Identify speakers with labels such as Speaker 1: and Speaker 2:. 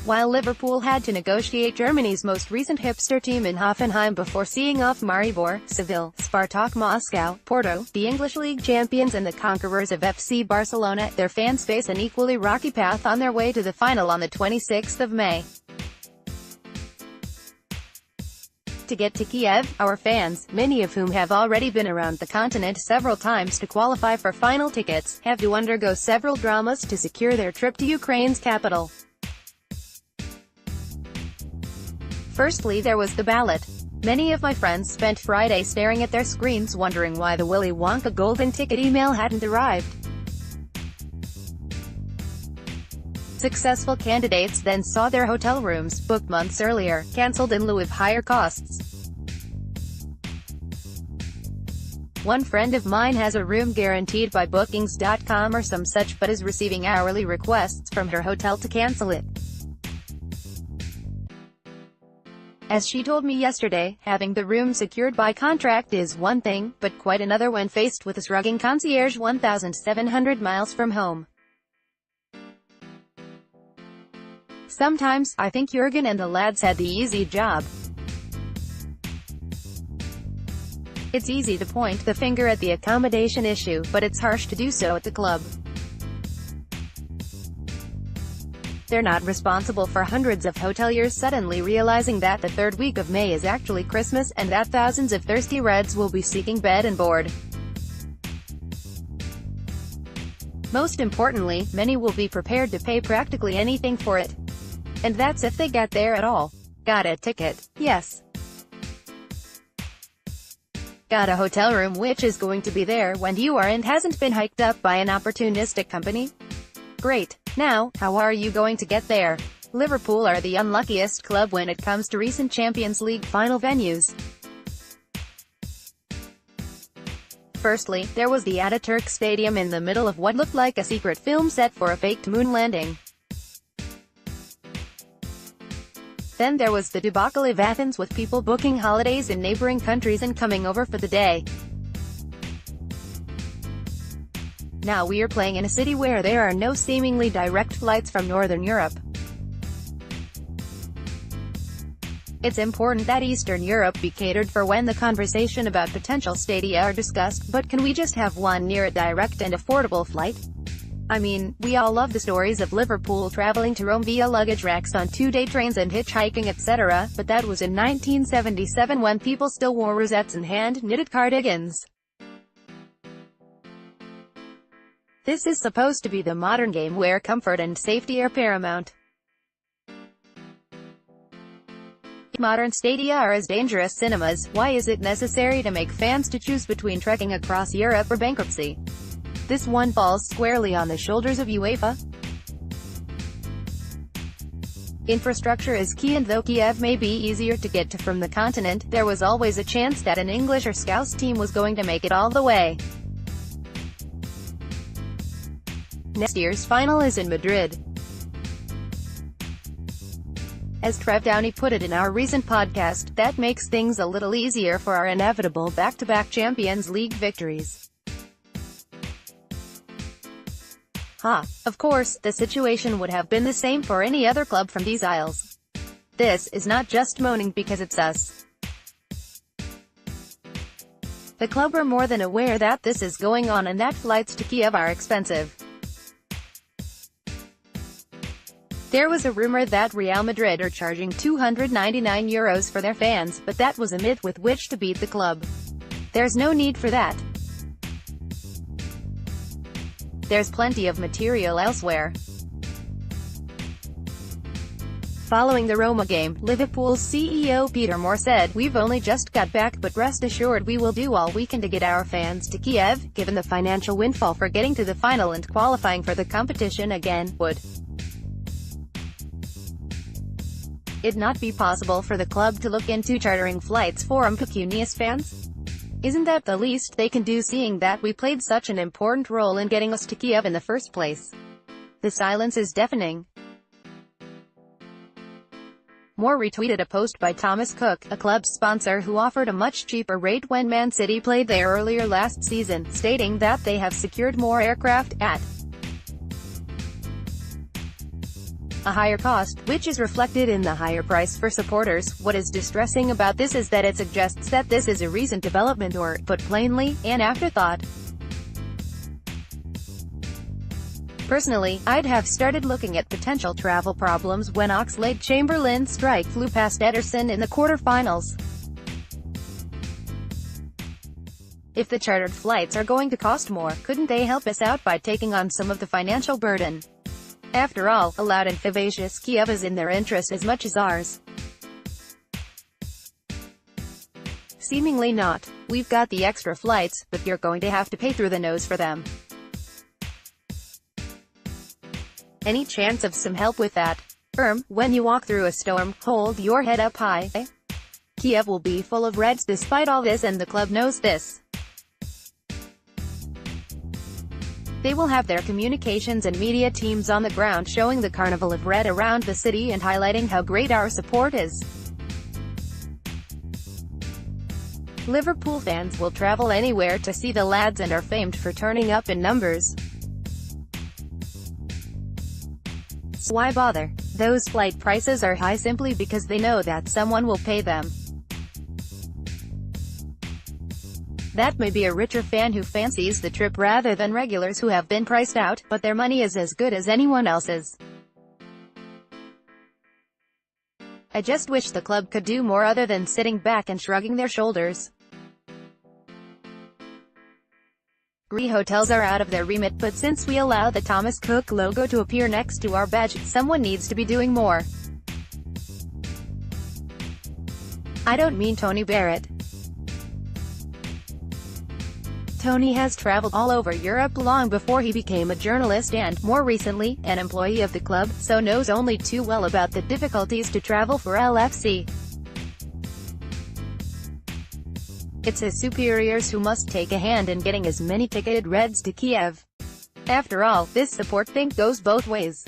Speaker 1: while Liverpool had to negotiate Germany's most recent hipster team in Hoffenheim before seeing off Maribor, Seville, Spartak Moscow, Porto, the English League champions and the conquerors of FC Barcelona. Their fans face an equally rocky path on their way to the final on the 26th of May. To get to Kiev, our fans, many of whom have already been around the continent several times to qualify for final tickets, have to undergo several dramas to secure their trip to Ukraine's capital. Firstly, there was the ballot. Many of my friends spent Friday staring at their screens wondering why the Willy Wonka golden ticket email hadn't arrived. Successful candidates then saw their hotel rooms, booked months earlier, cancelled in lieu of higher costs. One friend of mine has a room guaranteed by Bookings.com or some such but is receiving hourly requests from her hotel to cancel it. As she told me yesterday, having the room secured by contract is one thing, but quite another when faced with a shrugging concierge 1,700 miles from home. Sometimes, I think Jurgen and the lads had the easy job. It's easy to point the finger at the accommodation issue, but it's harsh to do so at the club. They're not responsible for hundreds of hoteliers suddenly realizing that the third week of May is actually Christmas, and that thousands of thirsty Reds will be seeking bed and board. Most importantly, many will be prepared to pay practically anything for it. And that's if they get there at all. Got a ticket? Yes. Got a hotel room which is going to be there when you are and hasn't been hiked up by an opportunistic company? Great. Now, how are you going to get there? Liverpool are the unluckiest club when it comes to recent Champions League final venues. Firstly, there was the Ataturk Stadium in the middle of what looked like a secret film set for a faked moon landing. Then there was the debacle of Athens with people booking holidays in neighboring countries and coming over for the day. Now we are playing in a city where there are no seemingly direct flights from Northern Europe. It's important that Eastern Europe be catered for when the conversation about potential stadia are discussed, but can we just have one near a direct and affordable flight? I mean, we all love the stories of Liverpool traveling to Rome via luggage racks on two-day trains and hitchhiking etc., but that was in 1977 when people still wore rosettes and hand-knitted cardigans. This is supposed to be the modern game where comfort and safety are paramount. If modern stadia are as dangerous cinemas, why is it necessary to make fans to choose between trekking across Europe or bankruptcy? This one falls squarely on the shoulders of UEFA. Infrastructure is key, and though Kiev may be easier to get to from the continent, there was always a chance that an English or Scouse team was going to make it all the way. Next year's final is in Madrid. As Trev Downey put it in our recent podcast, that makes things a little easier for our inevitable back-to-back Champions League victories. Of course, the situation would have been the same for any other club from these isles. This is not just moaning because it's us. The club are more than aware that this is going on and that flights to Kiev are expensive. There was a rumor that Real Madrid are charging €299 for their fans, but that was a myth with which to beat the club. There's no need for that. There's plenty of material elsewhere. Following the Roma game, Liverpool's CEO Peter Moore said, "We've only just got back, but rest assured we will do all we can to get our fans to Kiev, given the financial windfall for getting to the final and qualifying for the competition again. Would it not be possible for the club to look into chartering flights for impecunious fans? Isn't that the least they can do, seeing that we played such an important role in getting us to Kiev in the first place?" The silence is deafening. Moore retweeted a post by Thomas Cook, a club sponsor who offered a much cheaper rate when Man City played there earlier last season, stating that they have secured more aircraft at a higher cost, which is reflected in the higher price for supporters. What is distressing about this is that it suggests that this is a recent development or, put plainly, an afterthought. Personally, I'd have started looking at potential travel problems when Oxlade-Chamberlain's strike flew past Ederson in the quarter-finals. If the chartered flights are going to cost more, couldn't they help us out by taking on some of the financial burden? After all, a loud and vivacious Kiev is in their interest as much as ours. Seemingly not. We've got the extra flights, but you're going to have to pay through the nose for them. Any chance of some help with that? When you walk through a storm, hold your head up high. Kiev will be full of Reds despite all this, and the club knows this. They will have their communications and media teams on the ground showing the carnival of red around the city and highlighting how great our support is. Liverpool fans will travel anywhere to see the lads and are famed for turning up in numbers. So why bother? Those flight prices are high simply because they know that someone will pay them. That may be a richer fan who fancies the trip rather than regulars who have been priced out, but their money is as good as anyone else's. I just wish the club could do more other than sitting back and shrugging their shoulders. Hotels are out of their remit, but since we allow the Thomas Cook logo to appear next to our badge, someone needs to be doing more. I don't mean Tony Barrett. Tony has traveled all over Europe long before he became a journalist and, more recently, an employee of the club, so knows only too well about the difficulties to travel for LFC. It's his superiors who must take a hand in getting as many ticketed Reds to Kiev. After all, this support thing goes both ways.